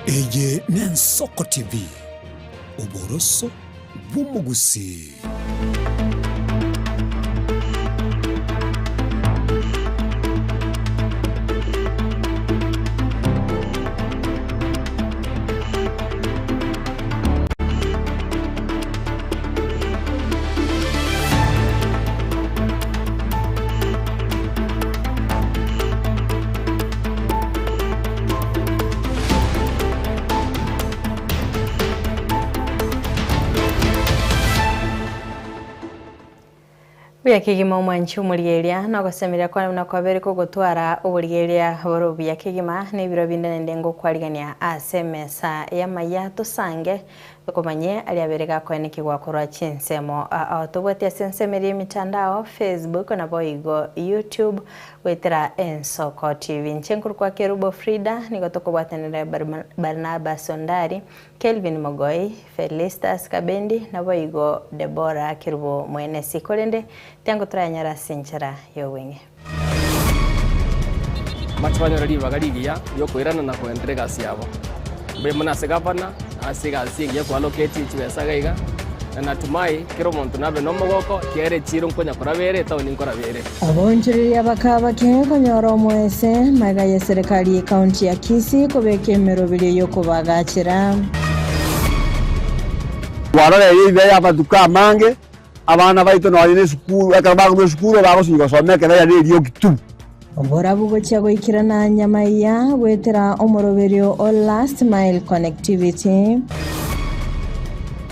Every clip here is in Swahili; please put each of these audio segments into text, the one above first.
Eye n'Ensoko TV oboroso bw'umugusi. Buyakigima omwanchi omurigeria nogosemeria kwa kwabere kogotwara oburigeria boro buyakigima n'ebiro binene ngokwarigania ase emesa y'amaya tosange tukomanye ali abere gakoenekigwa korwa chinsemo tobwati ase ensemo emitandao Facebook na boigo YouTube wetera Ensoko TV nchenkuru kwa Kerubo Frida nigo tokobwatanira Barnabas Ondari, Kelvin Mogoi, Felistas Kabendi na boigo Deborah Kerubo Mwenesi kolende tango turanyara sinchara yowenge machwanyo ri bagarigia yo kwirana na kuendelea siabo be muna segapana asiga singe kwa locate chibesa gaiga na natumai kiro muntu nabe no mogoko kiere chiro nkonya kurabere tawo ninkorabere abonjeri abakaba kenko nyoro mwese maga ya serikali county ya Kisii kobeke merobiri yo kubagachira warore yibe yabaduka mange abana baito no ari nesukuru akabaga nesukuru bagosinga someka na yari yo kitu obora bugo cyago ikirana nyamaya wetera omoroberio all last mile connectivity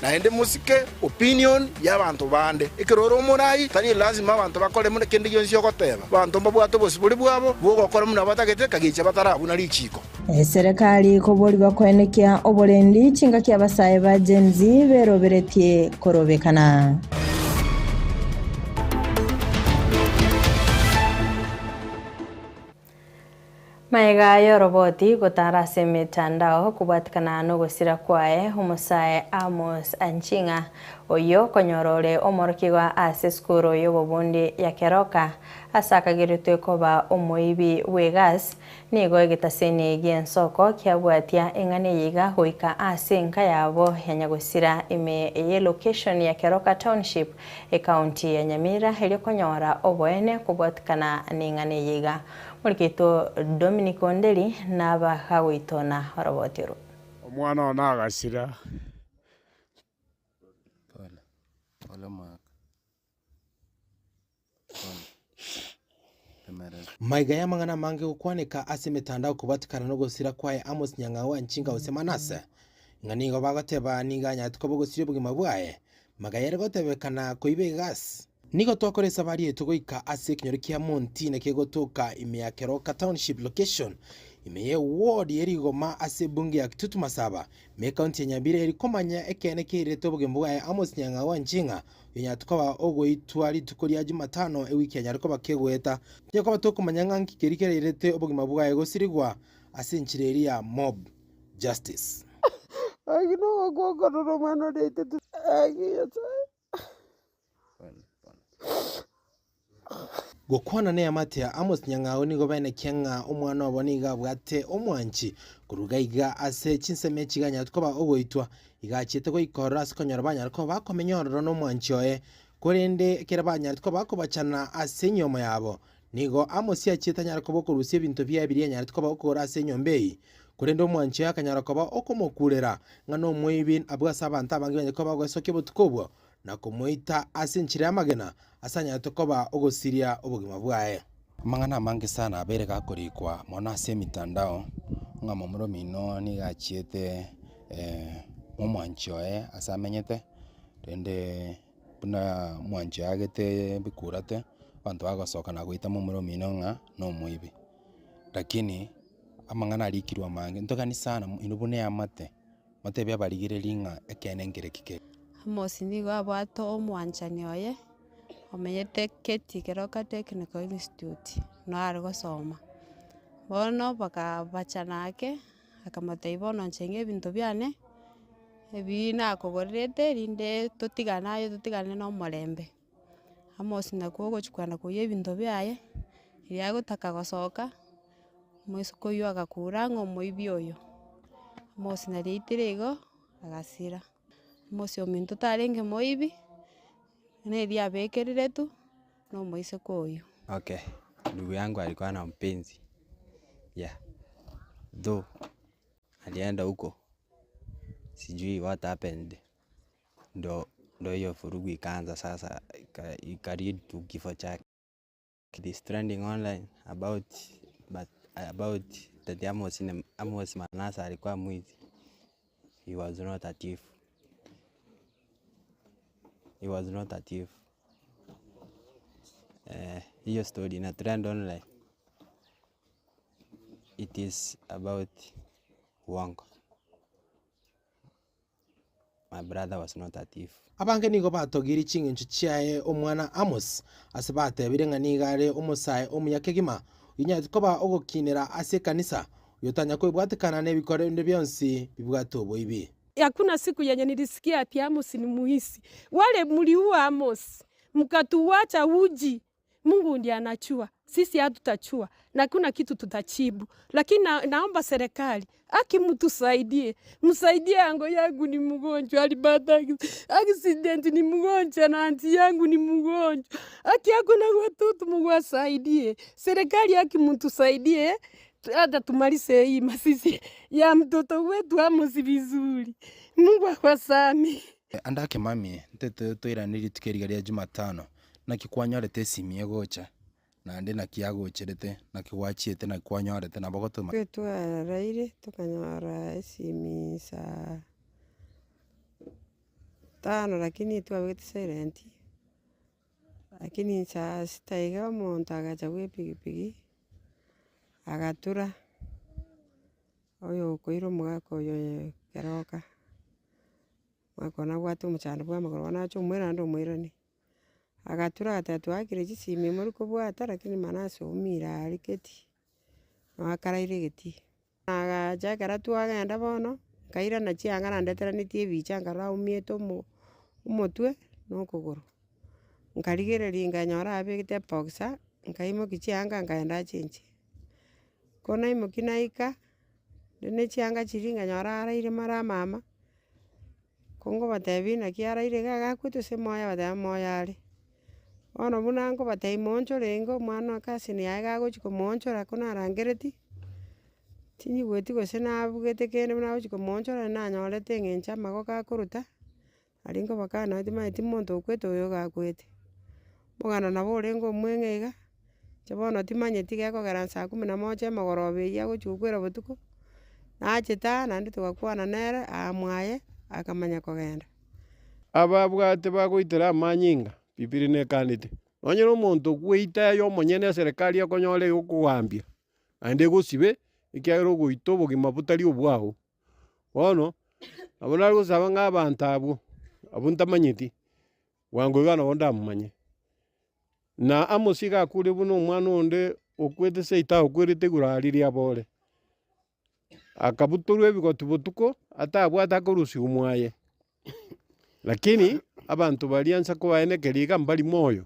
na ende musike opinion y'abantu bande ikiroro murai tani lazima abantu bakore muri kindi yonsi yokoteba bantu mbabwato bosiburi bwabo bugokora muna batagete kagiche batarabu na lichiko serikali kobori bakwenekia oborendi chinga kya basaye ba Gen Z beroberetie korobekana Maiga yoroboti gotarase mitandao kubatikana no gusira kwae umusae Amos Anchinga oyo konyorore omorokigwa ase skuro yobobundi ya Keroka asakagiritwe koba omoibi wegas nigo egitaseni Ensoko kyabwatia engane yiga hoika ase nka yabo yanyagusira ime ye location ya Keroka Township county ya Nyamira heli konyora oboene kubatikana ningane yiga Mulkito Dominic Ondeli naba hawitona robotiro. Omwana ona agasira. Maiga ya mangana mange ukwaneka ase mitandao kubatikana no gusira kwae Amos Nyangawa Anchinga usemanase. Ngani bagoteba ninganya tukobogosire bugima bwae. Magayere gotebekana koibe gas. Nigo twakoresa bari etugoika ase kinyoro kia Monti na kegotoka ime ya Keroka Township location ime ye ward yerigoma ase bunge ya Kitutu Masaba me county ya Nyabire erikomanya ekene kire tobugimbu ya Amos Nyangawa Anchinga yonya tukoba ogo itwari tukori ya Jumatano ewiki ya nyariko bakegweta yakoba tokumanya nganki kerikererete obugima bwaye gosirigwa ase nchireri ya mob justice Agino gogoro mano dete Gokwana ne amatea Amos Nyangawa nigo bene kenga omwana oboniga bwate omwanchi kurugaiga ase chinseme chiganya tukoba ogoitwa igachete goikora sikonyora banya ko bakomenyororo no mwanchi oye korende kera banya tukoba bakobachana ase nyomo yabo nigo Amos yacheta nyara ko bokurusie bintu bya biri nyara tukoba okora ase nyombei korende omwanchi akanyara ko okomokurera ngano mwibi abwasa abantu abangi ko bagwesoke butukobwo na kumuita ase nchire amagena asanya tokoba ogosiria obugima bwae mangana mange sana abere gakorikwa mona ase mitandao ngamo muromino ni gachiete omwanchi oe asamenyete rende buna mwanchi agete bikurate bantu bagosoka na goita muromino nga no muibi lakini amangana alikirwa mange ntogani sana inubune amate mate bya barigire linga ekene ngerekike Amos nigo abwato omwanchani oye omenyete keti Keroka Technical Institute no ari gosoma bono bakabachanake akamoteibono nchenge ebintu byane ebi nakogorete rinde tutigane no morembe Amos nakwo gochukwana kuye ebintu byaye iriagotaka gosoka moisuko yo agakura ngo moibi oyo mosi nariitire igo agasira mosi ominto tarenge moibi nedi abekerire tu no moise koyo. Okay, ndugu yangu alikuwa na mpenzi. Yeah. Though alienda huko. Sijui what happened. Ndo hiyo furugu ikaanza sasa ikaridu tu kifo chake. It is trending online about that Amos Manasa alikuwa mwizi. He was not a thief. He was not a thief. Hiyo story na trend online. It is about uongo. My brother was not a thief. Abange nigo batogiri chingencho chiae omwana Amos ase batebire ng'ani igare omosae omuyakegima inyati koba ogokinera ase kanisa yotanya kwibwatikana nebikorende byonsi bibwate oboibi. Hakuna siku yenye nilisikia ati Amos ni muhisi. Wale mliua Amos, mkatuacha uji. Mungu ndiye anachua. Sisi hatutachua na kuna kitu tutachibu. Lakini naomba serikali mtusaidie. Msaidie, ango yangu ni mgonjwa, alipata accident, ni mgonjwa na anti yangu ni mgonjwa. Hakuna watoto, Mungu asaidie. Serikali mtusaidie. Hata tumalize hii masisi ya mtoto wetu Amos vizuri. Mungu akwasame. Andake mami ntete toiraniri tukerigaria Jumatano na kikwanyorete simie gocha na ndi na kiagocherete na kiwachiete na kwanyorete na bogoto kwetu araire tukanyora simi saa 5 lakini twabete silent, lakini saa 6 iga omonto agacha gwe pigipigi agatura oyo koiro omogaka oyo keroka mwakona bwate omochando bwa amagoro nacho omwera ndo omwirani agatura agatatu akire chisimi muri kobwata, lakini Manase omira aliketi wakaraire geti agachakera twagenda bono kaira na chianga ndeteranitie ebicha ngara umieto omotwe nokogoro nkarigereria nganyora abegete boxer nkaimoki chianga ngaenda chinchi kona imoki naika nene chianga chiri nganyora araire mara mama kongo batebi na kiaraire gagakwetu se moya batema moya ari ono bunango batei moncho rengo mwana akasini yae gagochiko moncho rakona arangereti tinyi gweti gose nabugete kene buna gochiko moncho na nyorete ngencha mago gakuruta aringo bakana ati maiti monto okweto oyo gakwete bogana nabo orengo mweng'eiga chabono timanyeti gekogera saa 11 amagorobe ya gochukwera botuko nacheta nandi tugakwana nere amwaye akamanya kogenda ababwate bagoitera amanyinga bibiri nekanite nonyera omonto gweita yo omonyene serikali ekonyore gokugambia ande gosibe ikiagera ogoita obogima botari obwao bono abo nari gosaba ng'a abanto abwo abo ntamanyeti wango iga nabo ndamumanye na Amos gakure buna omwana onde okwete seita okwerete igurari ria bore akabutorwa ebigotu botuko atabwate akorusiwa mwaye lakini abantu bariansa kobaenekeria iga mbari moyo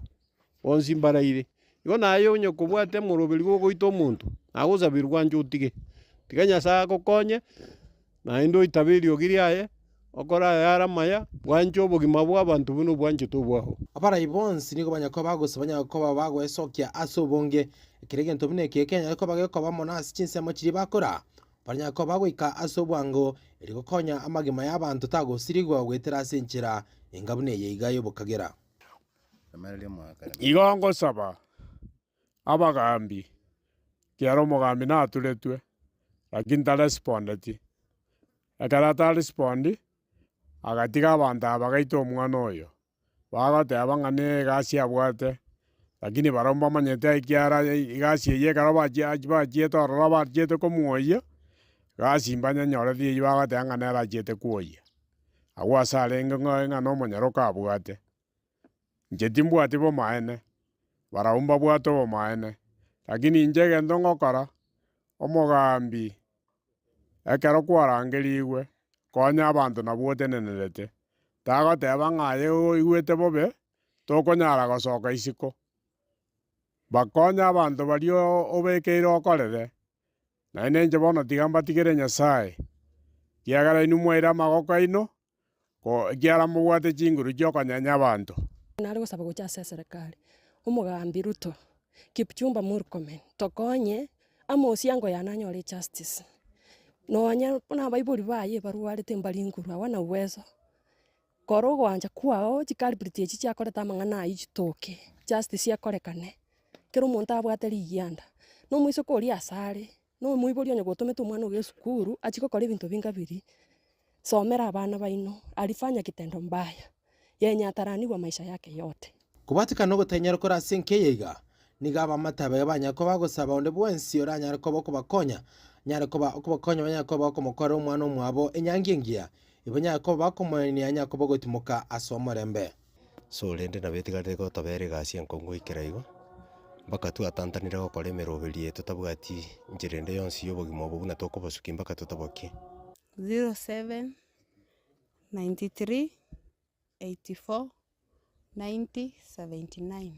bonsi mbaraire igo naye onye kobwate moroberi gogoita omonto nagosabirwa nje otige tiga Nyasaye agokonye naende oitaberi ogiri aye okora yara maya bwanje obogima bwa abantu buno bwanje tobwaho abarai bonsi nigo banyako bagosabanya ko bagwesokia asobonge kiregento bune kekenya ko bageko Manase chinsemo chiri bakora banyako bagwika asobwango erikokonya amagema y'abantu tagosirigwa gwetera senchira engabune yeigayo bokagera igongo saba abagambi kiaro mogambi na tuletwe lakini ta respondeti akarata respondi agatiga abantu abagaita omwana oyo bagoteba ng'ane egasi abwate lakini baromba manyete ikiara egasi eye ekero bachiete ororo bachiete komwoyia gasi mbanyanyore thii bagoteba ng'ane arachiete kwoyia agwo ase arenge ng'ana omonyaroka abwate inche timbwati bomaene barabwo mbabwate obomaene lakini inche egento ng'okora omogambi ekero kwarangeriwe konya abantu nabwo otenenerete tagoteba ng'aye oigwete bobe tokonyara gosoka isiko bakonya abantu bario obekeire okorere naende inche bono tiga mbatigere Nyasaye kiagara inu mwaira magoko ino kiara mugwate chinguru chiokonyanya abantu nari gusaba guchasa serikali umugambi Ruto Kipchumba Murkomen tokonye Amos yango yananyore justice nonya na baibuli baye barwarite mbalinguru awana uwezo koro gwanja kwao chikalibrity chi chakoreta mang'ana ichitoke justice yakorekane kero muntu abwateri yanda no mwiso kori asare no muibori onye gotomete umwana uge sukuru achiko kore bintu bingabiri somera abana baino alifanya kitendo mbaya yenye ataraniwa maisha yake yote kubatika no gutenyera kora sinke yiga nigaba matabe banyako bagusaba onde bwensi oranyara ko bakonya nyara ko bakonya banyako bakomokora umwana umwabo enyangingia ibanyako bakomweni anyako bagotimoka asomorembe so rende na betigate ko tabere gasi enkongo ikiraigo mpaka tu atantanira ko kore meroberie tutabwati njirende yonsi yobogimo buguna toko basuki mpaka tutaboki 07 93 84 90 79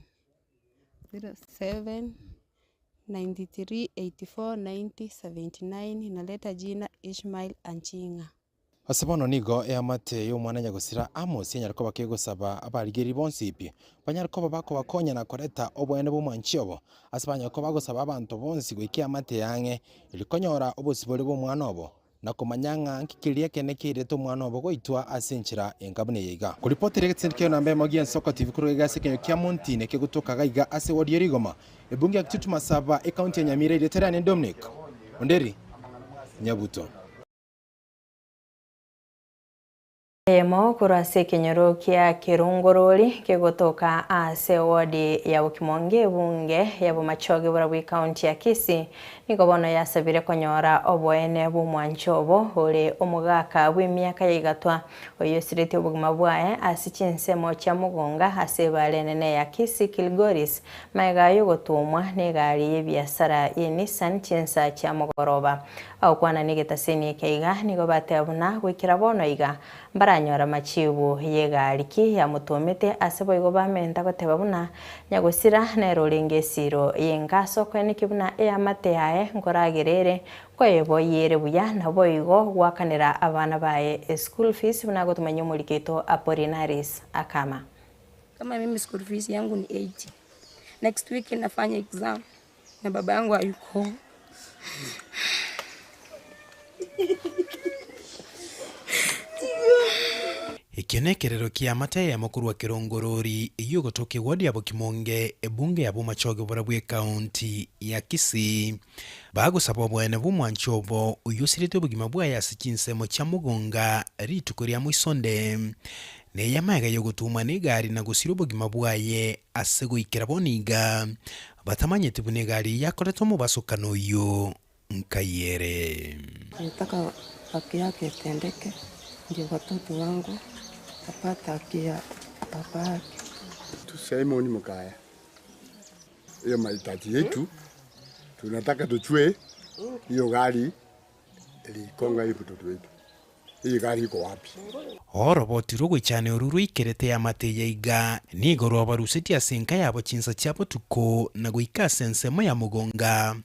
07 93 84 90 79 inaleta jina Ishmael Anchinga Asebono nigo mate yo mwana nyagusira Amos yenyariko bakegusaba abarigeri bonsipi banyariko bako bakonya na koreta obwene bumwanchiobo asabanyako bagusaba abantu bonsi gwikia mate yange ilikonyora obosibole bomwana obo na kumanyanga nkikiria kene kireto mwana obo goitwa asenchira engabune yiga kuripoti regetsendikyo nambe mogia Soko TV kurega sekenyo kya Montine kegutoka gaiga ase wodi rigoma ebungi akitutu masaba county ya Nyamira ileterane Dominic Onderi Nyabuto Emo kurase kenyoro kia Kirungururi kegotoka ase wodi ya Bukimonge bunge ya Bumachoge bura county ya Kisii nikobono yasabire konyora obwene bumwanchobo uri omugaka bw'imyaka yigatwa oyo sirete obugima bwaye asichinsemo cha mugonga asebale nene ya Kisii Kilgoris maigayo gotumwa negari yebiasara ye Nissan chinsa cha mugoroba au kwana nigetaseni keiga nigo batebuna gwikira bono iga baranyora machibu yegariki ya mutomete asebo igo bamenta goteba buna nyagusira nerolengesiro yengaso kwene kibuna mate yae ngoragerere kwebo yere buya nabo igo gwakanira abana bae school fees buna gotumanya muliketo Apollinaris Akama kama mimi school fees yangu ni 80 next week nafanya exam na baba yangu hayuko Ikinekerero kia mate ya mukuru wa Kirungururi iyo gotoke wodi ya Bukimonge ebunge ya Bumachoge bura county ya Kisii bagusaba obwene bumwanchobo uyusirite obugima bwa yasikinsemo cha mugonga ritukuria mwisonde ne yamaga yo gutuma negari na gusira obugima bwaye asegwikira boniga batamanye tibune gari yakoreto mu basukano yo nkayere nataka haki yake tendeke ndio watoto wangu apata haki ya baba yake. Simon Mukaya, hiyo mahitaji yetu tunataka tuchue hiyo gari ilikonga hiyo mtoto wetu. Hii gari iko wapi? Oroboti rugwe cyane ururu ikerete ya mateye iga nigoro barusiti asenka yabo chinsa cyabo tuko na guika sensemo ya mugonga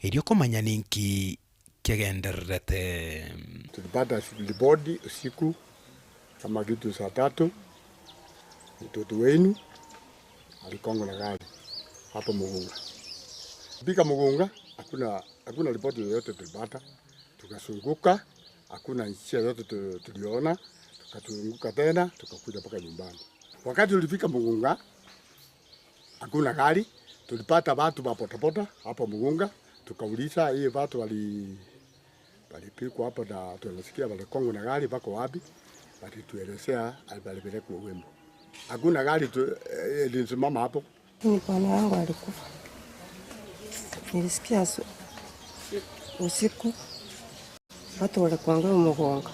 elio komanya ninki kegenderete. Tulipata body usiku kama kitu saa 3 mtoto wenu alikonga na gari hapo Mugunga. Bika Mugunga hakuna ripoti yoyote tulipata. Tukasunguka hakuna njia yote tuliona, tukazunguka tena tukakuja mpaka nyumbani. Wakati tulifika Mugunga hakuna gari, tulipata watu wa potapota hapo Mugunga, tukauliza hii watu walipikwa hapo na tunasikia walikonga na gari bako wapi? Walituelezea alipelekwa Uwembo. Hakuna gari ilisimama hapo. Ni bwana wangu alikufa. Nilisikia usiku watu walikwanga Mugonga.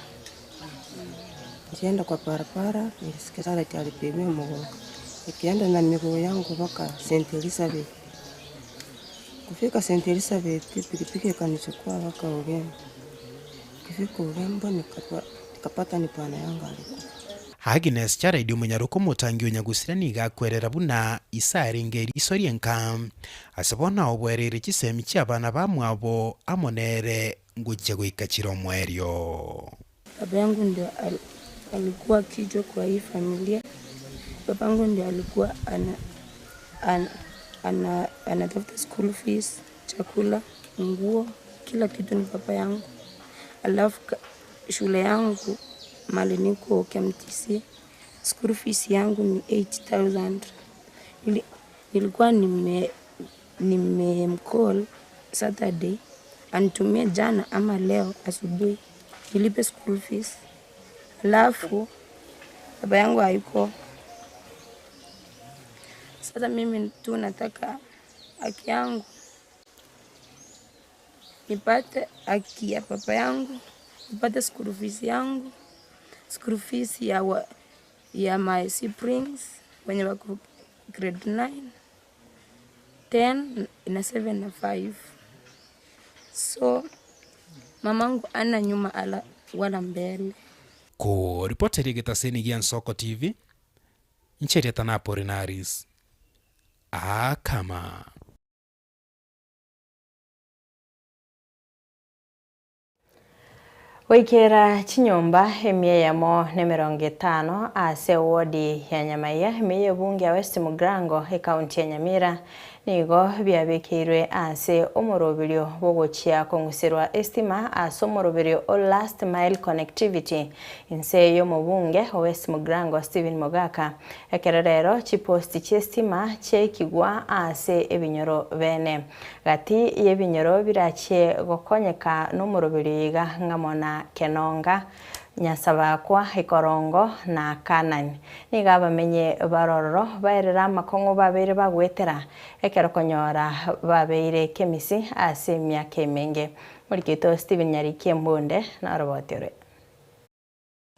Nikienda kwa barabara nilisikia salati alipimia Mugonga. Nikienda na miguu yangu mpaka St. Elizabeth. Kufika St. Elizabeth pikipiki ikanichukua mpaka Ugembo. Kufika Ugembo nikapata ni bwana yangu alikufa. Agnes cha radio munyaruko mutangio nyagusira niga kwerera buna isarengeri isorienka asabona obwerere kisemi cy'abana bamwabo amonere ngujye gwikakiro mwerio Baba yangu ndio alikuwa kichwa kwa hii familia. Babangu ndio alikuwa anatafuta school fees, chakula, nguo, kila kitu ni baba yangu. Alafu shule yangu mali niko KMTC, school fees yangu ni 8,000. Nilikuwa nimemcall Saturday anitumie jana ama leo asubuhi nilipe school fees. Alafu baba yangu hayuko. Sasa mimi tu nataka haki yangu, nipate haki ya baba yangu, nipate school fees yangu, school fees ya my siblings wenye wako grade 9, 10 na 7 na 5. So mamangu ana nyuma wala mbele. Ko reporteri gitaseni gian Soko TV ncheri tanapori naris akama Waikera chinyumba emie yamo ne 50 ase wodi ya Nyamaiya emie bunge ya West Mugrango kaunti ya Nyamira nigo byabekirwe ase omorobirio bogochia kongusirwa estima ase omorobirio o last mile connectivity inse yo mubunge West Mugrango Stephen Mogaka ekerero chiposti chestima chekigwa ase ebinyoro bene gati yebinyoro birachie gokonyeka n'omorobirio iga ngamona Kenonga Nyasabakwa Ikorongo na Kanani niga bamenye barororo baerera makongo babere bagwetera ekero konyora babeire kemisi ase myaka emenge Murikito Stephen Nyarikie Mbunde na robotire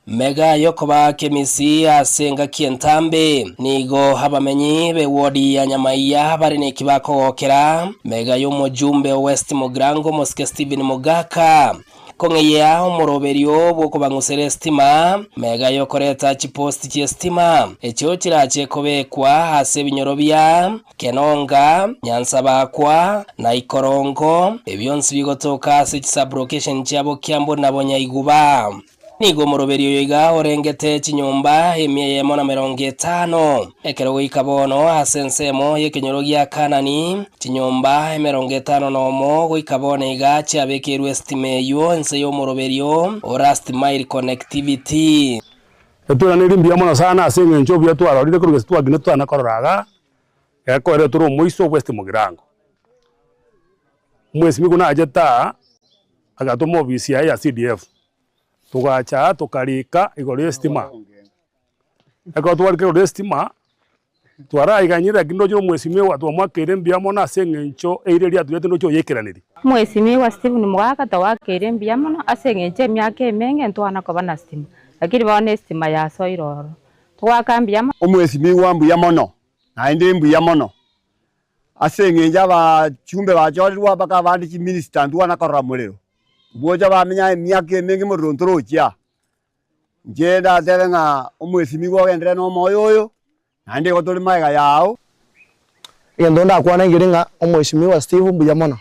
Mega yokoba kemisi asenga Kientambe nigo habamenyi be wodi ya Nyamaiya bari ne kibako gokera mega yo mujumbe West Mugrango Moske Stephen Mogaka kongeya omoroberio bwo kubangusera estima mega yokoreta chiposti chestima echo kirache kobekwa ase binyoro bya Kenonga Nyansabakwa na Ikorongo ebyonsi bigotoka ase sublocation cyabo Kiambo na Bonyaiguba nigo moroberio yiga orengete chinyumba emie yemo na 50 ekero ikabono asensemo yekenyoro gya Kanani chinyumba 50 nomo goikabone iga cyabekerwe estime yo ense yo moroberio o last mile connectivity etura nirimbia mono sana asenga nchobya twarorire kurugese twagine twanakoraga ekore turu muiso West Mugrango mwesi mikuna ajeta agatomo ofisi ya CDF tugacha tukarika igoro estima eko twarike igoro estima twara iganyira kindo cyo mwesi mwe watu mwakere mbiamo na sengencho eireria tuyete no cyo yekeraniri mwesi mwe wa Stephen Mogaka tawakere mbiamo no asengenche myaka emenge ntwana ko bana stima lakini bana estima ya soiroro twakambia omwesi mwe wambu ya mono na inde mbu ya mono asengenja ba chumbe ba jorwa baka bandi chi minister ntwana korra mulero boja bamenya myaka emenge mu rontorochia njenda terenga omwesi mwe gogendere no moyo oyo ande ko tuli maiga yao yendo nda kwana ngiringa omweshimi wa Steve Mbuyamono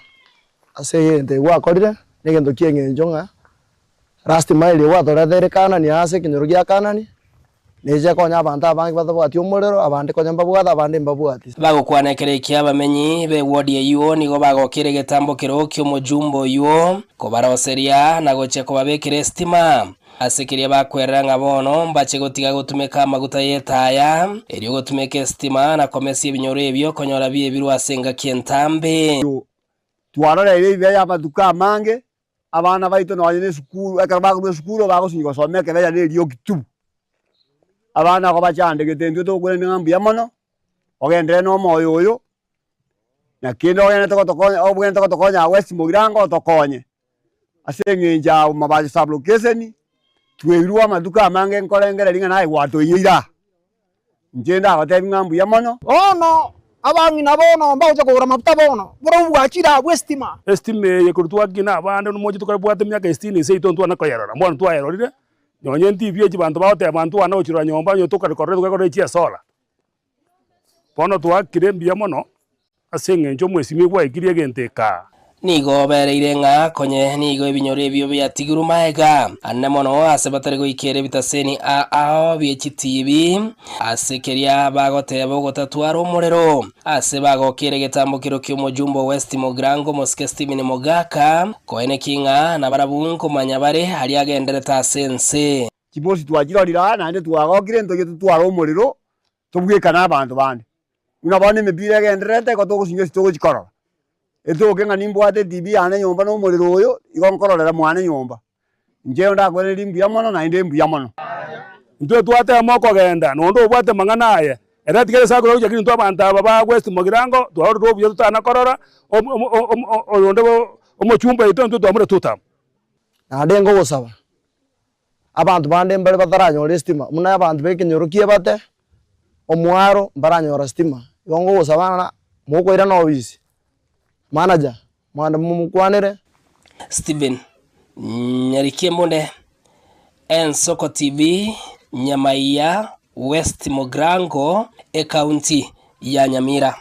ase nde wa korire negendo kiengenjo nga last mile wa torethere Kanani ase kinyoro gya Kanani neje konya abantu abangi bathabwati omorero abandi konya mbabwatha abandi mbabwati bagokwanekere kiabamenyi be wodi eyo nigo bagokire getambo kirokyo mujumbo yo kobaroseria na goche kobabekire estima asekiria bakwera ngabono mbache gotiga gutumeka maguta yetaya erio gutumeka estima na komesi ibinyoro ebyo konyora bie biru asenga Kientambe twarora ile ibya ya maduka mange abana baito no banyene sukuru akaraba ku sukuru bagosinga someka bya rio kitu abana ko bachande getendwe to kule ngambu ya mono ogendere no moyo oyo na kindo ogene tokonya obugene tokonya West Mugrango tokonye asengenja mabaje sublocation twirwa maduka mange nkorengere linga nae wato yira njenda abatebi ngambu ya mono ono abangi nabono mbaje kugura mafuta bono buro bwachira Westima estime yekurutwa gina abande no moje tukarabwate myaka 60 seito ntwana koyarora mbona twayarorire nyonye ntivye chibantu baote abantu wana ochira nyomba nyo tukarekore tukakore chia sola bono twakire mbia mono asengenjo mwesi migwa ikirie genteka nigo bereire ng'a konye nigo ebinyoro ebio biatiguru maega ane mono ase batari goikere bitaseni ao biechitibi ase keria bagoteba ogotatwara omorero ase bagokere getambukiro kio mojumbo West Mogrango Mosque Steven Mogaka koene kinga na barabunko manyabare hari agendereta asense kibosi twagirorira nande twagokire ntoge tutwara omorero tubwikana abantu bande unabone mebire genderete ko togusinga sitogo gikorora etoke ng'a nimbwate TV ane nyomba no omorero oyo igonkororera mwane nyomba nje ndakwere mbuya mono na inde mbuya mono ntwe twate moko genda nondo obwate mang'ana aye era tigere sakoro kuja kintu abantu aba ba West Mogirango twaro robuyo tutana korora oyonde omochumba ito ntu twamure tuta nande ngo gusaba abantu bande mbere bataranyora stima muna abantu bekenyorokie bate omwaro baranyora stima ngo gusaba moko ira no office manager mwanda mumukwanire Steven Nyarikie Monde Ensoko TV Nyamaiya West Mogrango county ya Nyamira.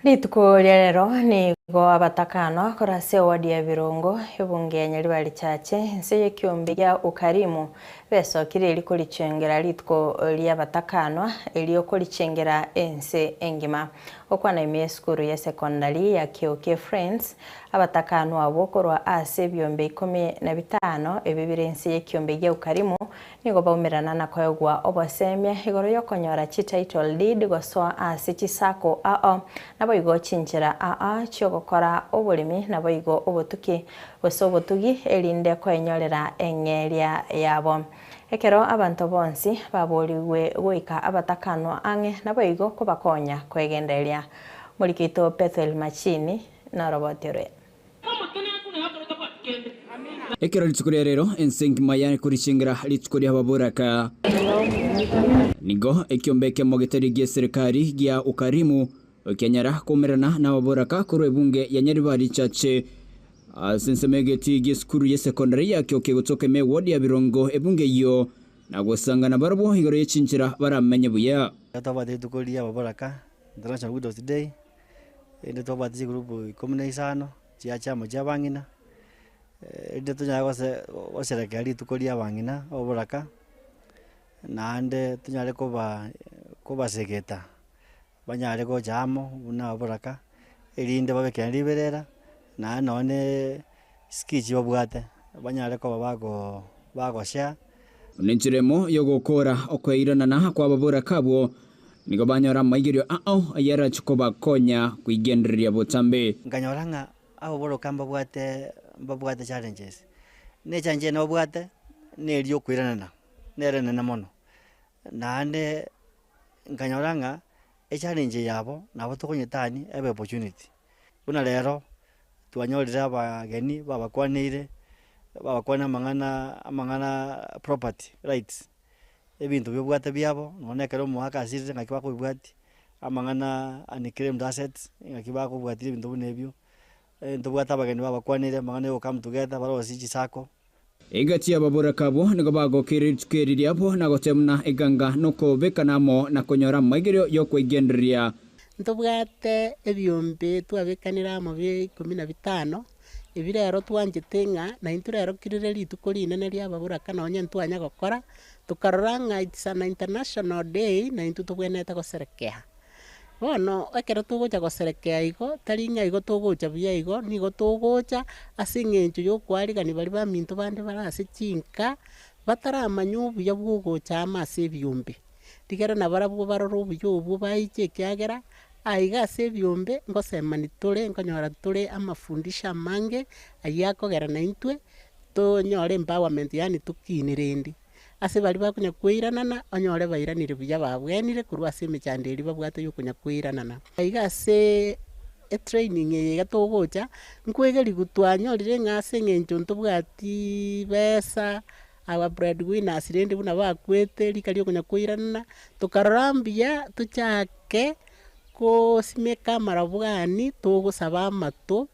Rituko rero nigo abatakano korase wadi ya Virungu ebunge ya Nyaribari chache nse kiombe ya ukarimu beso kire liko lichengera rituko lya batakano elio kolichengera ense engima okwana ime skuru ya secondary ya Kioke Friends abatakano abokorwa ase byombe 15 ebibirense ya kiombe ya ukarimu nigo baumerana na koyogwa obasemya igoro yokonyora chi title deed gosoa ase chisako nabo igo chinchira chogokora oburimi nabo igo obotuki obutugi elinde kwenyorera engeria yabo ekero abantu bonsi baboriwe goika abatakano ange nabo igo kubakonya kwegenderia Mulikito Bethel Machini na robotire ekero litsukuri rero ensengi mayane kurichingira litsukuri ababuraka nigo ekiombeke mogeteri gia serikali gia ukarimu Kenyara kumerana na waboraka kuru ebunge ya Nyaribari chache sensemegeti giskuru ye secondary ya Kioke gutoke me ward ya Birongo ebunge yo na gusangana barabo higoro yechinchira baramenye buya tabade tukolia waboraka international good of the day ende tabade group 15 cia chama cha bangina ende tunya serikali tukolia bangina waboraka na ande tunyale kuba segeta banyare go jamo una waboraka elinde babekera liberera na none skiji babwate banyare ko bagosha ninchiremo yogokora okweirana na kwa baboraka bo nigo banyora maigirio ayara chikoba konya kuigenderia botambe nganyoranga abo boroka babwate challenges ne chanje no bwate ne rio kwirana nerene na mono nande nganyoranga challenge yabo nabo tukonyetani ebe opportunity una lero twanyorira abageni babakwanire babakwana amangana property rights ebintu byobwate byabo nonekero muhaka asirire ngakiba kubwati amangana unclaimed assets ngakiba kubwatire ibintu bunebyo ndubwata abageni babakwanire amangana yo come together barosi chisako egati ababoraka bo nigo bagokiriria bo nagotemna eganga noko bekanamo na konyora maigirio yo kwegenderia ntubwate ebyombe twabekanira mu 15 ebirero twanjetenga na inturero kirire lituko linene lya baboraka nonye ntwanya gokora tukaroranga it's an international day na intu tubweneta goserekea bono ekero tugocha goserekea igo taringa igo tugocha buya igo nigo tugocha asingencho yo kwarigani bali ba minto bande barase chinka bataramanyu buya bwogocha amase ebyombe tigera na barabwo baroro buyo obu baiche kyagera aiga se byombe ngosemani tole nkonyora tole amafundisha mange ayakogera na intwe to nyore empowerment yani tukinirendi ase bali bakunya kwiranana onyore bairanire buya babwenire kurwa sime chanderi babwate yukunya kwiranana aiga se training gatogocha nkwegeri gutwanyorire ngase ngencho ntubwati besa aba breadwinners rendi buna bakwete likali okunya kwirana tukarambia tuchake ko simeka marabwani tugusaba amato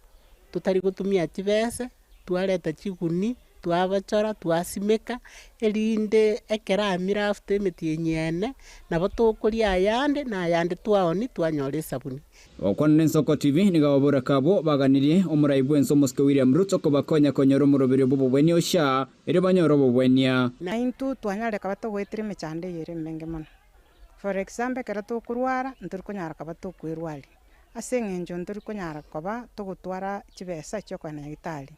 tutari gutumia chibese twareta chiguni twabachora twasimeka erinde ekeramira after emetiyenyene nabo tokoria ayande na ayande twaoni twanyora esabuni. Okwanene Nsoko TV nigababura kabo baganirie omuraibu ensomoske William Ruto ko bakonya konyoro murobere bobweni osha ere banyoro bobwenia na intu twanyare kabato gwetire mechande yere menge mono. For example kera to kurwara nturi kunyara kabato kwirwali asengenjo nturi kunyara koba to gutwara kibesa cyo kwa nyagitali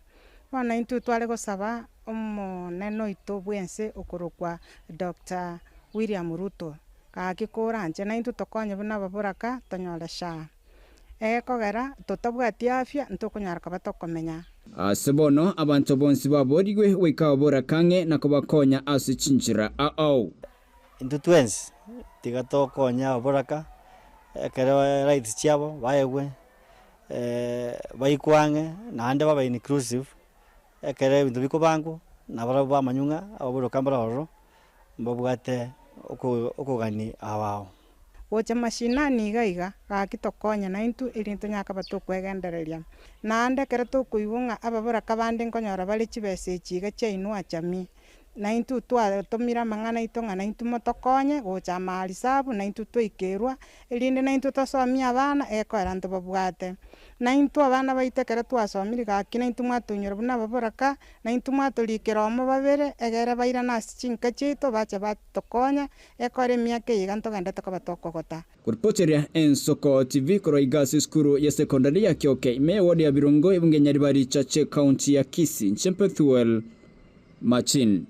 wana intu twale gosaba omoneno ito bwense okorokwa Dr. William Ruto kakikora nje na intu tokonye buna baburaka tonyora sha kogera totabwati afya ntukunyara kabato komenya asebono abantu bonsi baborigwe wikabura kange nakobakonya asichinjira intu twens tigatokonya baburaka kera rights chiabo baegwe baikwange nande baba inclusive kera bintu bikobangu nabara bamanyunga aburo kambara horo mbabwate okugani awao wocha mashinani gaiga gakitokonya na intu irintu nyaka batukwegendereria nande kera tukuibunga ababura kabande nkonyora bali chibese chiga chainwa chami na intu twatumira mangana itonga na intu motokonye gocha mali sabu na intu twikerwa irinde na intu tosomia abana ekwera ntu babwate na intu abana baitekera twasomiri gaki na intu mwatunyora buna baburaka na intu mwatulikera omo babere egere baira na chinka chito bacha batokonya ekore miaka yiga ntogenda tokobatokogota kurpocheria Nsoko TV koroigasi skuru ya sekondari ya Kioke ime wodi ya Birungo ibungenyari bari chache county ya Kisii Nchempethuel Machin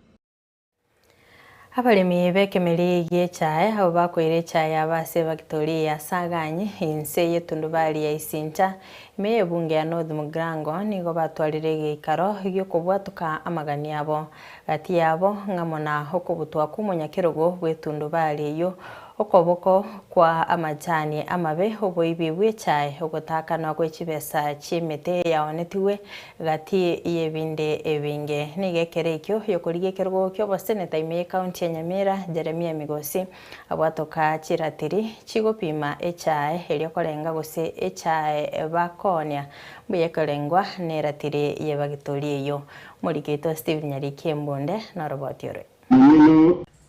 abalimi bekemeri yechae abo bakwire chae abase Victoria Saganyi inse yetundubali ya Isincha ime bunge ya North Mugrango nigo batwarire gikaro gyo kubwatuka amagani abo gati yabo ngamona hokubutwa kumunyakirogo bwetundubali yo okoboko kwa amajani amabe oboibi bwechae ogotakana kwechibesa chimete yaonetiwe gati yebinde ebinge nigekerekyo yokorigekerwo kyo boseneta ime county ya Nyamira Jeremia Migosi abwatoka chiratiri chigopima echae eliokorenga gose echae bakonia buyekorengwa neratire yebagitorie yo muriketo Steve Nyariki Mbonde na robot yore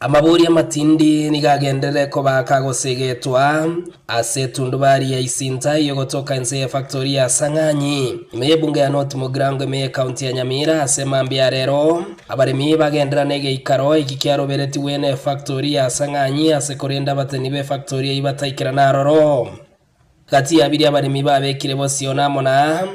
amaburi amatindi nigagendere ko bakagosegetwa ase tundubari ya Isinta yogotoka nse ya factory ya Sanganyi imebunge ya North Mugrango ime county ya Nyamira ase mambia rero abaremi bagendera nege ikaro ikikyaro bereti wene factory ya Sanganyi ase korenda batenibe factory ya ibataikira naroro kati ya biri abaremi babekire bosiona mona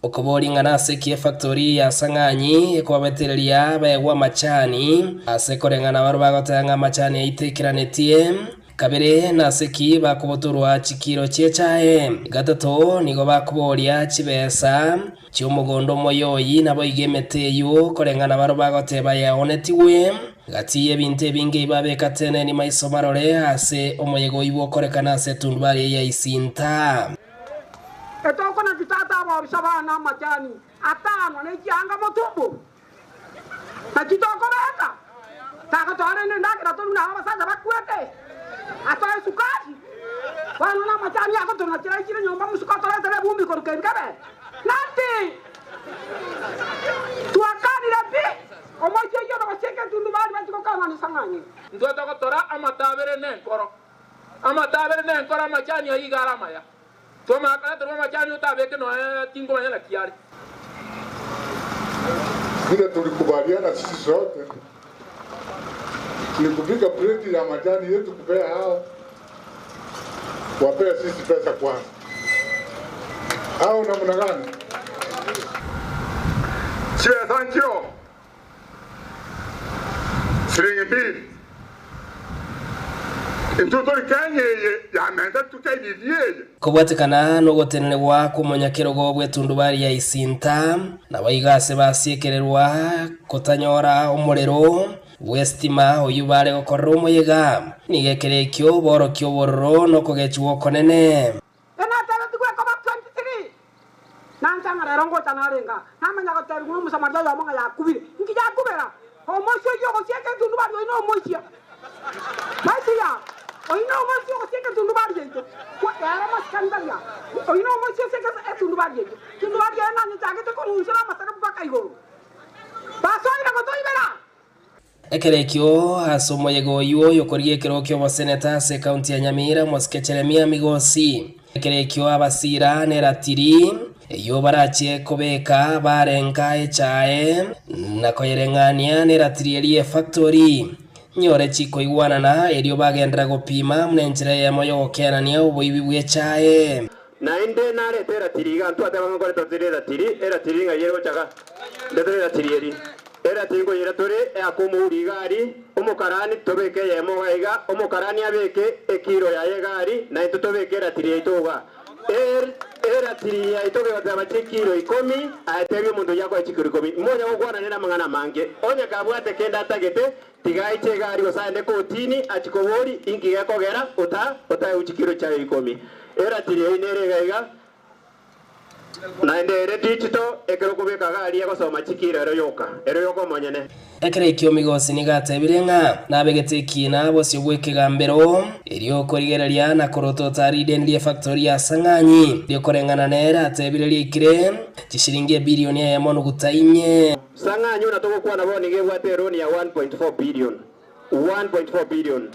okobori ngana sekie factory ya Sanganyi ekobabetereria bayegwa machani asekorengana baro bagotanga machani itekiranetiye kabere na seki bakubotorwa chikiro chechae gatatu nigo bakuboria chibesa cyumugondo moyoyi nabo igemeteyo korengana baro bagoteba yaonetiwe gati ebinte binge babekatene ni maisomarore ase omoyego ibo korekana ase tundubari ya Isinta etoko na kitata abo bisabana majani atano ne janga motumbo na kitoko beta taka tore ne ndakira to na abasaza bakwete atoe sukari wana na majani ako to na tira kire nyomba musuka tore tore bumbi ko kengabe nanti tuakani rapi omoje yo na cheke tundu bali batiko kana ni Sanganyi ndo to tora amatabere ne nkoro majani yi garama ya toma kana majani utabeke no tingo manyana kiari vile tulikubaliana sisi sote ni kupiga pleti ya majani yetu kupea hao wapea sisi pesa kwanza hao namna gani sanjo shilingi 2 kubwatikana no gotenerwa kumunyakirogo bwetundubari ya Isinta nabaigase basiekererwa kutanyora umuriro westima uyu bare gokorra umuyega nigekerekyo borokyo bororo no kugechwo konene enatara tukwe koma 23 nanta ngara rongo tanarenga namanya goteru mu musamaja ya monga yakubire nkija kubera omosyo yo gosieke tundubari no omosyo Masia, hoy no más yo sé que tú no vas a ir. Era más candaria. Hoy no más yo sé que tú no vas a ir. Tú no vas a ir, no te hagas con un solo más para caigo. basoira gotoibera ekerekio asomoyego yo korie kerokyo wa seneta se county ya Nyamira Moskecheremia Migosi ekerekio abasira neratiri yo barache kobeka barenga echae nakoyerengania neratiri elie factory nyore chiko igwanana elio bagendra gopima mnenjira ya moyo gokenania uboibi bwechae na inde nare tera tiriga ntu ataba ngore totirira tiri nga yero chaka ndeterera tirieri era tingo yera tore akumuri gari umukarani tobeke yemo gaiga umukarani abeke ekiro ya yegari na ito tobekera tiri itoga era tiri ya itoge bataba kilo 10 atebye mundu yako kilo 10 moja gukwana nena mangana mange onya kabwate kenda tagete tigaiche gari gosande kotini achikobori ingi yakogera uta uchikiro cha 10 era tiri inere gaiga na ndere digital ekero kubeka gari yakosoma chikiro ero yoko monyene ekerekio Migosi nigatebire nga nabegete na bose gwekegambero elio korigereria na korototari dendie factory ya Sang'anyi lio korengana nera atebire likire chishiringi bilioni ya mono gutainye Sang'anyi unatoka kuwa na boni gebwate roni ya 1.4 billion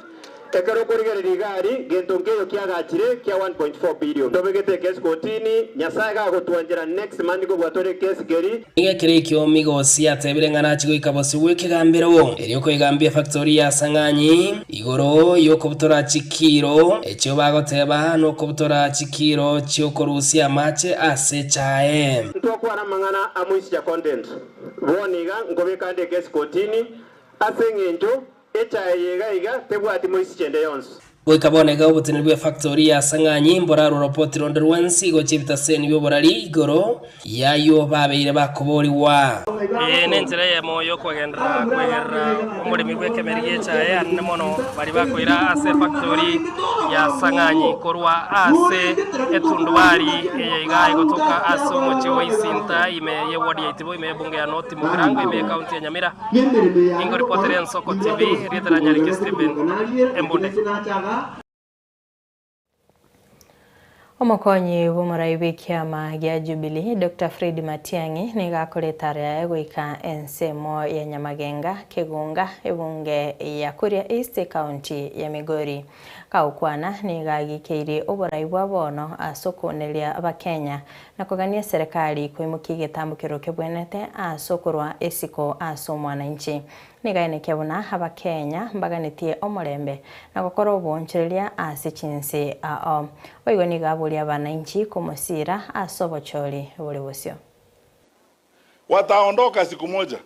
ekero korigereria gari gentongeyo kiagachire kia 1.4 billion tobegete case kotini nyasaye gagotwanjira next month go bwatore case geri ekerekio Migosi atebire nga nachigoika bose gwekegambero elio koigambia factory ya Sang'anyi igoro yoko butora chikiro echo bagoteba no kobutora chikiro chyokorusia mache ase chae ntokwa na mangana amuisi ya content boniga ngobekande case kotini asengenjo echae yegaiga tebwati moisi chende yonse Goikabonega obutinirwe factory ya Sang'anyi mboraro report ronderwensi gochibita seni byoborari igoro yayo babeire bakoboriwa nenzira ya moyo kwegera umurimi gwekemeriye chae anne mono bari bakoira ase factory ya Sang'anyi korwa ase etundwari eyaiga igotoka ase omochi oisinta ime ye ward ya Itibo ime bunge ya North Mugirango ime county ya Nyamira ingo reporter ya Nsoko TV rietera Nyariki Stephen Embunde Omokonyi b'umurayi kiama gya Jubilee Dr. Fred Matiang'i nigakoretara gwika ensemo ya Nyamagenga Kegunga ebunge ya Kuria East County ya Migori kaukwana nigagikeire oburayi bwabono asokonelia abakenya nakogania serikali kuimukia gitambukiro kebwenete asokorwa esiko asomwananchi nigaine kyabona abakenya mbaganitie omurembe nagokora obonchereria ase chinse oigo nigabuli abananchi kumusira asobochori buli busyo wataondoka siku moja.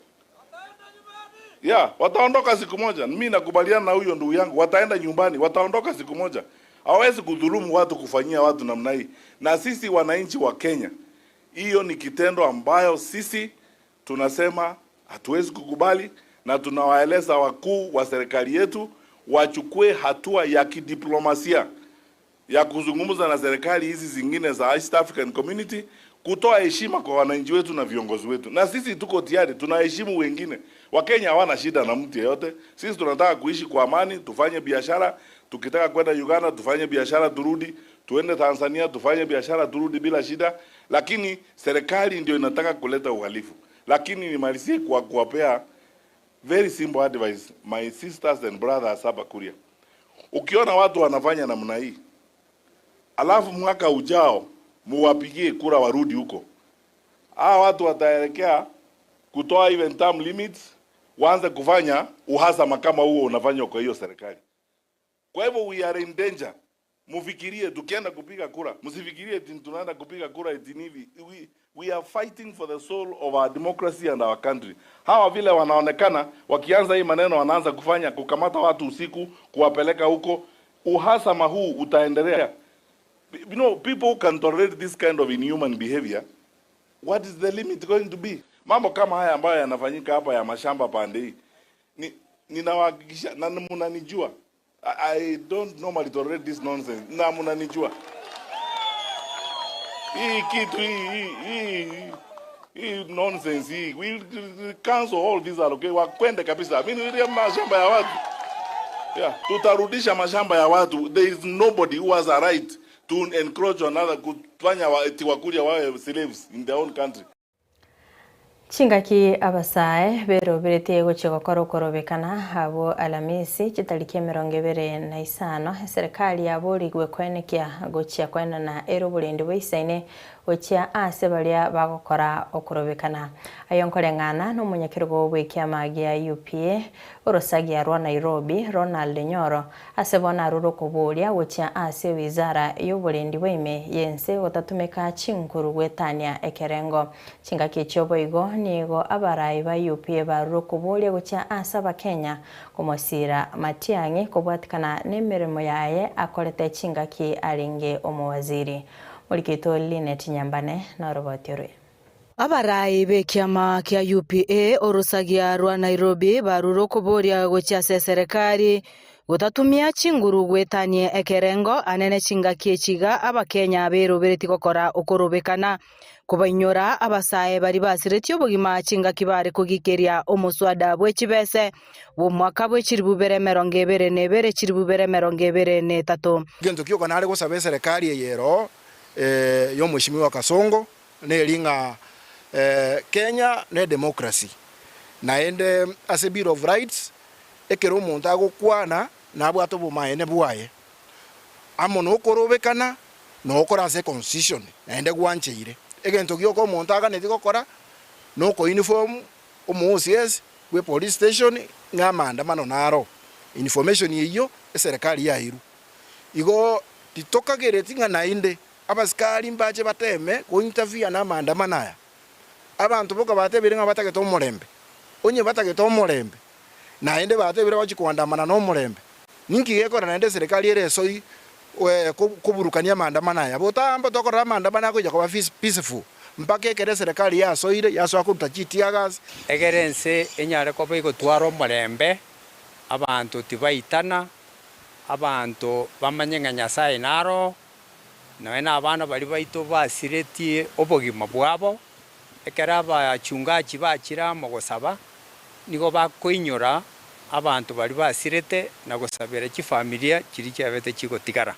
Wataondoka siku moja. Mimi nakubaliana na huyo ndugu yangu, wataenda nyumbani, wataondoka siku moja. Hawezi kudhulumu watu, kufanyia watu namna hii. Na sisi wananchi wa Kenya, hiyo ni kitendo ambayo sisi tunasema hatuwezi kukubali, na tunawaeleza wakuu wa serikali yetu wachukue hatua ya kidiplomasia ya kuzungumza na serikali hizi zingine za East African Community, kutoa heshima kwa wananchi wetu na viongozi wetu. Na sisi tuko tayari, tunaheshimu wengine. Wakenya hawana shida na mtu yeyote. Sisi tunataka kuishi kwa amani, tufanye biashara, tukitaka kwenda Uganda tufanye biashara turudi, tuende Tanzania tufanye biashara turudi bila shida. Lakini serikali ndio inataka kuleta uhalifu. Lakini nimalizie kwa kuwapea very simple advice, my sisters and brothers hapa Kuria. Ukiona watu wanafanya namna hii, alafu mwaka ujao muwapigie kura warudi huko, hawa watu wataelekea kutoa even term limits, waanze kufanya uhasama kama huo unafanywa kwa hiyo serikali. Kwa hivyo we are in danger. Mufikirie tukienda kupiga kura, msifikirie tunaenda kupiga kura etinivi. We are fighting for the soul of our democracy and our country. Hawa vile wanaonekana wakianza hii maneno, wanaanza kufanya kukamata watu usiku, kuwapeleka huko, uhasama huu utaendelea. You know, people can tolerate this kind of inhuman behavior. What is the limit going to be? Mambo kama haya ambayo yanafanyika hapa ya mashamba pande hii, ninawahakikisha na mnanijua, I don't normally tolerate this nonsense. Na mnanijua hii kitu hii nonsense hii, we cancel all these okay, wakwende kabisa. Mimi ile mashamba ya watu, tutarudisha mashamba ya watu. There is nobody who has a right to encroach on another, kufanya Wakuria wawe slaves in their own country. Chingaki abasae bero berete gochego korobekana abo Alamisi chitariki 25 serikali yaborigwe kwenekia gochia kwena na erobulendi bwisaine gochia ase balia bagokora okorobekana ayonkorengana no munyakirugo bwekiama gia UPA orosagia rwa Nairobi Ronald Nyoro asebona ruro kubulia gochia ase wizara y'obulendi bwime yense gotatumeka chinkuru gwetania ekerengo chingaki choboigo nigo abarai ba UPA baruro kubulia gochia asa bakenya komosira Matiang'i kubwatikana nemirimo yaye akorete chingaki aringe omowaziri Mulikito Linet Nyambane na roboti rwe. Abarai bekiama kia UPA orosagia rwa Nairobi baruro kuburia gochia serikali gutatumia chinguru gwetanie ekerengo anene chingaki chiga abakenya bero bereti gokora okorobekana kubainyora abasae bari basiretio obogima chingaki bare kugikeria omuswada bwechibese bw'omwaka bw'echiribubere 2022 chiribubere 2023 gento kyo kanale gosabe serikali yero yo mheshimiwa Kasongo ne linga Kenya ne democracy naende as a bill of rights ekero omonto agokwana nabwato bumaene bwaye amono okorobekana no okora se constitution naende gwancheire egento gyoko omonto aganeti gokora no ko uniform omucs we police station ngamanda mano naro information yiyo serikali yairu igo titokagereti nainde abasikali mbaje bateme ko interview na mandamanaya abantu boka batebire ngabatageta omurembe onye batageta omurembe nainde batebire bachikwandamana no omurembe ninki gekora nainde serikali eresoi kuburukania mandamanaya botamba tokora mandamana ko jakoba peaceful mpaka ekere serikali yasoire yasoa kutachitiagas egerense enyare ko bego twaro omurembe abantu tibaitana abantu bamanyanga Nyasaye naro na abana bali baito basiretie obogima bwabo ekera abachungaji bakira mu gusaba nigo bakoinyora abantu bali basirete na gusabira kifamilia kiri cyabete kigotigara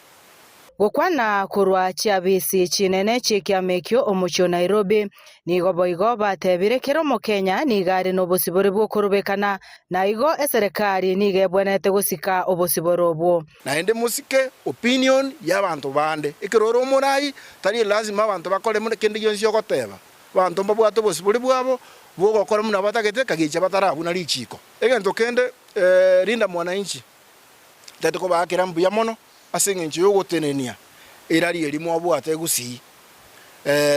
gukwana kurwa chiabisi chinene chikiamekyo omucho Nairobi nigo boigo batebire kero mu Kenya nigari no bosibore bwo korobekana na igo eserikali nigebwenete gusika obosiboro bwo naende musike opinion y'abantu bande ekiroro murai tari lazima abantu bakole mu kindi yonsi yokoteba bantu mbabwato bosibore bwabo bwogokora muna batagete kagicha batarabu na lichiko egento kende rinda mwananchi tatiko bakira mbuya mono asengenje yogotenenia irari elimo abwate gusi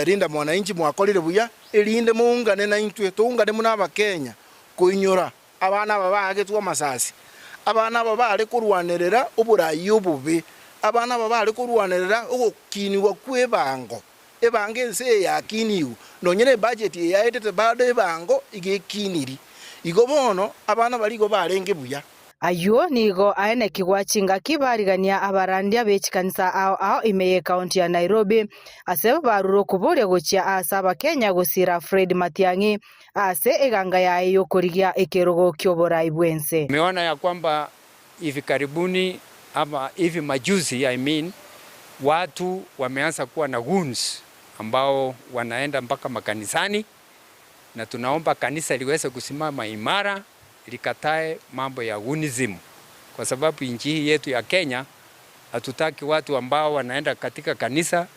rinda mwananchi mwakolire buya elinde muungane na intwe tuungane muna abakenya kuinyora abana babage twa masasi abana babale kurwanerera oburayi obubi abana babale kurwanerera okukiniwa kwebango ebange nse yakiniwu nonyene budget yaetete bado ebango igekiniri igobono abana baligo balenge buya ayo nigo aene kigwa chingaki barigania abarandia bechikanisa ao imeye county ya Nairobi ase baruro kuburia gochia asaba Kenya gusira Fred Matiang'i ase eganga yae yokorigia ekerogo kyoborai bwense. Meona ya kwamba hivi karibuni ama hivi majuzi watu wameanza kuwa na goons ambao wanaenda mpaka makanisani na tunaomba kanisa liweze kusimama imara likatae mambo ya unism kwa sababu nchi yetu ya Kenya hatutaki watu ambao wanaenda katika kanisa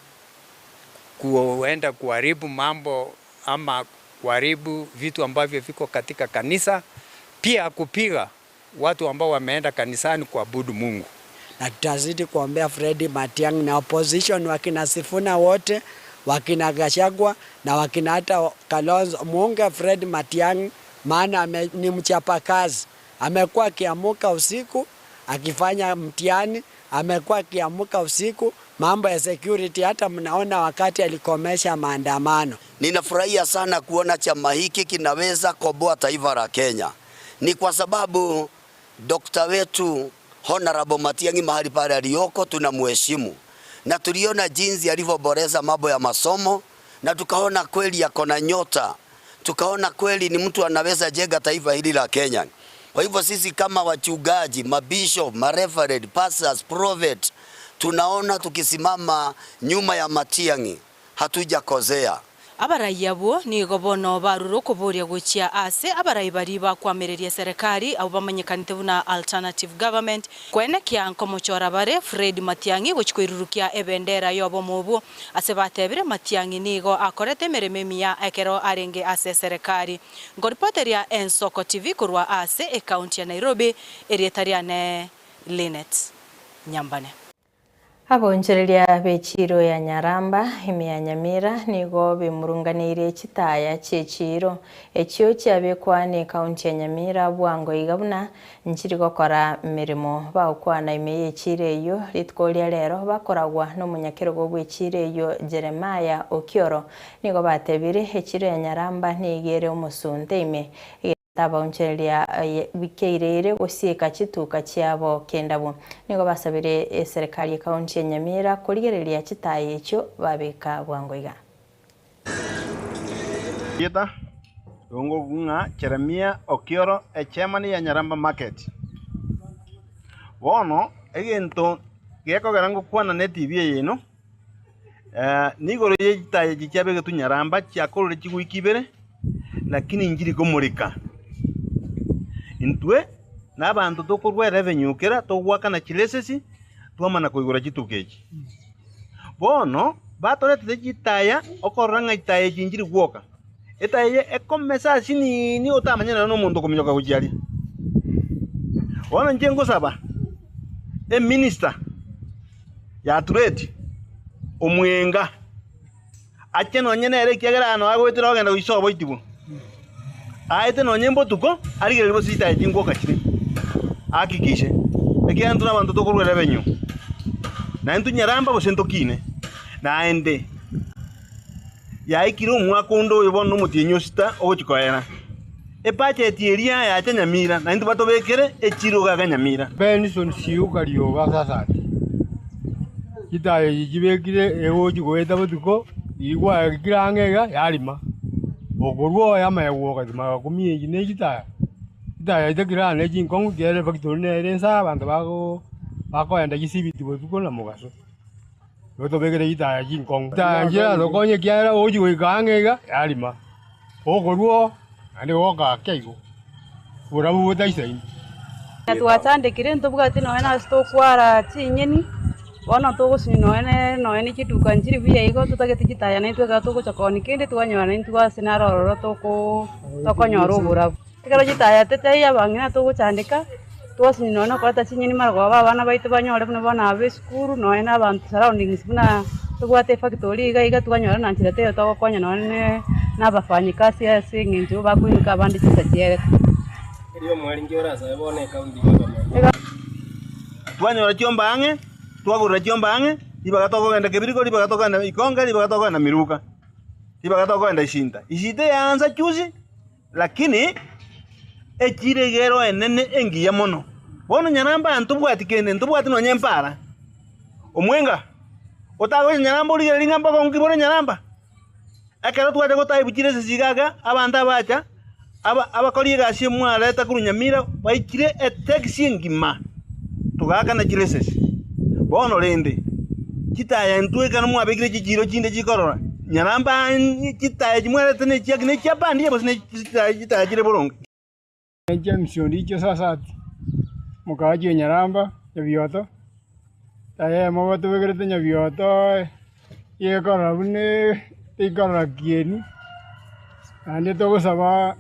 kuenda kuharibu mambo ama kuharibu vitu ambavyo viko katika kanisa, pia kupiga watu ambao wameenda kanisani kuabudu Mungu. Na tutazidi kuombea Fred Matiang'i na opposition wakina Sifuna wote, wakina Gachagua na wakina hata Kalonzo, muunge Fred Matiang'i maana ni mchapa kazi. Amekuwa akiamuka usiku akifanya mtihani, amekuwa akiamuka usiku mambo ya security, hata mnaona wakati alikomesha maandamano. Ninafurahia sana kuona chama hiki kinaweza kuboa taifa la Kenya. Ni kwa sababu Dr. wetu Honorable Matiang'i mahali pale aliyoko tunamheshimu. Na tuliona jinsi alivyoboreza mambo ya masomo na tukaona kweli yako na nyota. Tukaona kweli ni mtu anaweza jenga taifa hili la Kenya. Kwa hivyo sisi kama wachungaji, mabishop, mareverend, pastors, prophet, tunaona tukisimama nyuma ya Matiang'i hatujakosea. Abaraia bo ni gobono baruro kuburia guchia ase abarai bari bakwamereria serikali abo bamanyekanite buna alternative government kwene kia nkomochora bare Fred Matiang'i guchikwirurukia ebendera yobo mubu ase batebire Matiang'i nigo akorete merememia ekero arenge ase serikali. Ngoripoteria Ensoko TV kurwa ase e county ya Nairobi erietariane Linet Nyambane. Abonchereria bechiro ya Nyaramba imya Nyamira nigo bimurunganire chitaya chechiro ekyo cyabekwa ne county ya Nyamira bwango igabuna nchiri gokora mirimo baukwana imeye chireyo litkolia rero bakoragwa no munyakero gw'echireyo Jeremiah Okioro nigo batebire ekiro ya Nyaramba nigere umusunde ime tabonchereria bikeirere gusika chituka cyabo kendabo nigo basabire serikali ya county ya Nyamira kurigereria chitaye ekyo babeka bwangoiga yeta ongo gunga Jeremiah Okioro chairman ya Nyaramba market wono egento geko garango kwana ne TV yeno nigo ye chitaye chichabe tu Nyaramba cyakorore kigwikibere lakini njiri gomurika intwe n'abantu tokurwa revenue kera togwakana kilesesi twamana kuigura chitukeji bono batorete chitaya okoranga itaya jinjiri gwoka itaye ekomesa sini ni otamanyana no muntu kuminyoka kujali wana njengo saba minister ya trade omwenga acheno nyene ere kiagerano agwetira ogenda guisobo itibu aite no nyembo tuko arigere bo sita jingo kachire akikishe ekiantu na bantu tokurwa revenue na ntu Nyaramba bo sentokine na ende ya ikiro mwakondo yobono mutinyo sita ogochikoera epache tieria ya Nyamira na ntu batobekere echiro ga Nyamira Benson siuka rioga sasa kitaye jibekire ewoji goeta botuko igwa kirangega yarima ogorwo ya mayewoka ma kumie ne gitaya itekira ne jinkongu gere factory ne rensa bantu bako enda gisibiti botuko na mugaso goto begere gitaya jinkongu tanja rokonye kiara oji wikangega yarima ogorwo ande woka keigo burabu butaisai twatandikire ntubwati no na sto kwara tinyeni wana togusinyi noene chituka njiri biya igo tutagete chitaya na itwe gato gochakoni kende twanywana intwa sinarororo tokonyora oburabu tikaro chitaya tete ya bangina toguchandika twasinyi noene kwata chinyeni margo bana baitu banyore buna bana be skuru noene abantu surroundings buna tubwate factory iga twanyora na nchira teyo togokonya noene n'abafanyikazi ase nginjo bakwinka abandi chisachiere Rio mwari ngora sa ebone county twanyora chombange twagura chombange ibagatoka kwenda kibiriko ibagatoka kwenda ikonga ibagatoka kwenda miruka ibagatoka kwenda ishite yanza chuzi lakini echiregero enene engiya mono bono Nyaramba ntubwati kene ntubwati no nyempara omwenga otago Nyaramba uri ringa mbako ngibore Nyaramba akero twaje gotaye bukire sisigaga abantu abacha abakori gashye mwaleta kuru Nyamira baikire taxi ngima tugaka na kilesesi bono rende kitaya ntweka no mwabekire chijiro chinde chikorora Nyaramba kitaya chimwelete ne chiakine chiapandi abo ne kitaya chire borongo James ndicho sasa mukaji Nyaramba yabioto taye mabato begere nyabioto ye korora bune ikorora kieni ande togo saba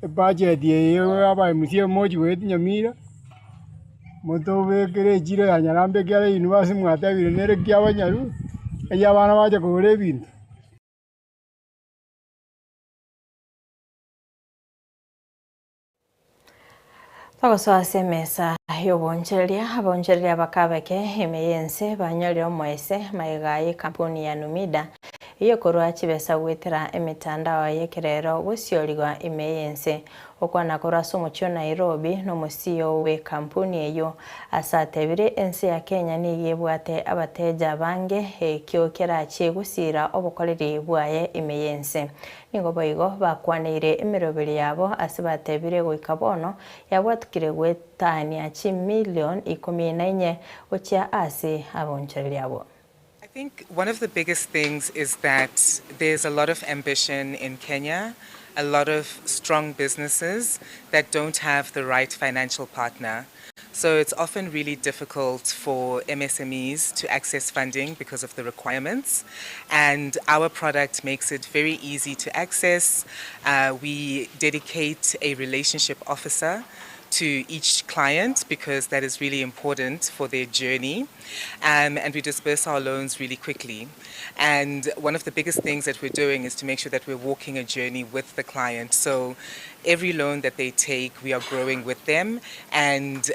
budget ye aba musie moji weti Nyamira moto bekere chiro ya Nyaramba kya university mwatabire nere kya banyaru eya bana baje kore bintu Togoswase mesa abonchereria bakabeke emeyense banyolero moese maigai kampuni ya Numida iyo korwa chibesa gwetera emitandao yekerero gusiorigwa emeyense okwana korasa omuchio Nairobi no musio we kampuni eyo asatebire ensi ya Kenya niyebwate abateja bange ekyo kerachi gusira obukoreri bwaye emeyense ningo boigo bakwanire emiroberi yabo asibatebire goikabono yabwatukire gwetania chi million 14 ochia ase abonchereria abo think one of the biggest things is that there's a lot of ambition in Kenya, a lot of strong businesses that don't have the right financial partner. So it's often really difficult for MSMEs to access funding because of the requirements. And our product makes it very easy to access. We dedicate a relationship officer to each client because that is really important for their journey. And we disperse our loans really quickly. And one of the biggest things that we're doing is to make sure that we're walking a journey with the client. So every loan that they take, we are growing with them. And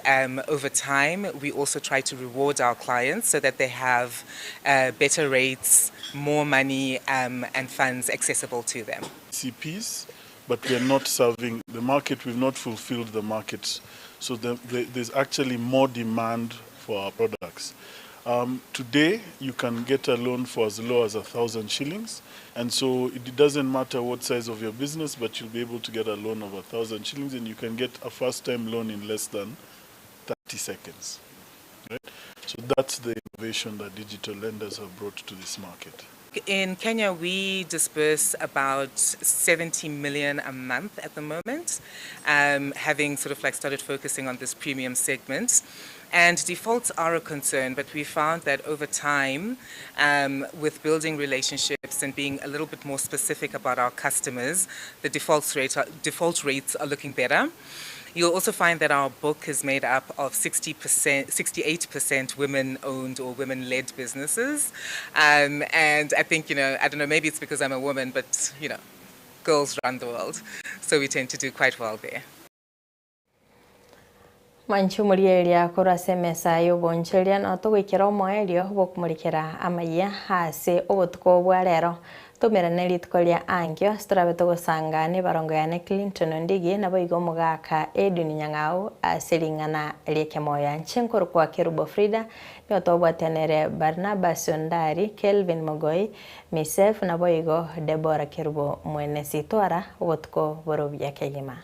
over time, we also try to reward our clients so that they have better rates, more money, and funds accessible to them. CPs, but we are not serving the market. We've not fulfilled the market. So there's actually more demand for our products. Today, you can get a loan for as low as 1,000 shillings. And so it doesn't matter what size of your business, but you'll be able to get a loan of 1,000 shillings, and you can get a first-time loan in less than 30 seconds. Right? So that's the innovation that digital lenders have brought to this market. In Kenya, we disperse about 70 million a month at the moment, having sort of like started focusing on this premium segment. And defaults are a concern, but we found that over time, with building relationships and being a little bit more specific about our customers, the default rates are looking better. You'll also find that our book is made up of 68% women-owned or women-led businesses. And I think, I don't know, maybe it's because I'm a woman, but, girls run the world. So we tend to do quite well there. Manchumurieria kurase mesa yoboncheria no tugikira moerio bokumurikira amaya hase obutko bwarero tumerane litkolia angyo strabe tugusanga ni barongo yane Clinton ndigi na boigo mugaka Edwin Nyang'au asilingana lieke moya nchinkuru kwa Kerubo Frida ni tobwatenere Barnabas Ondari Kelvin Mogoi Misef na boigo Deborah Kerubo mwene sitwara obutko borobya kegima.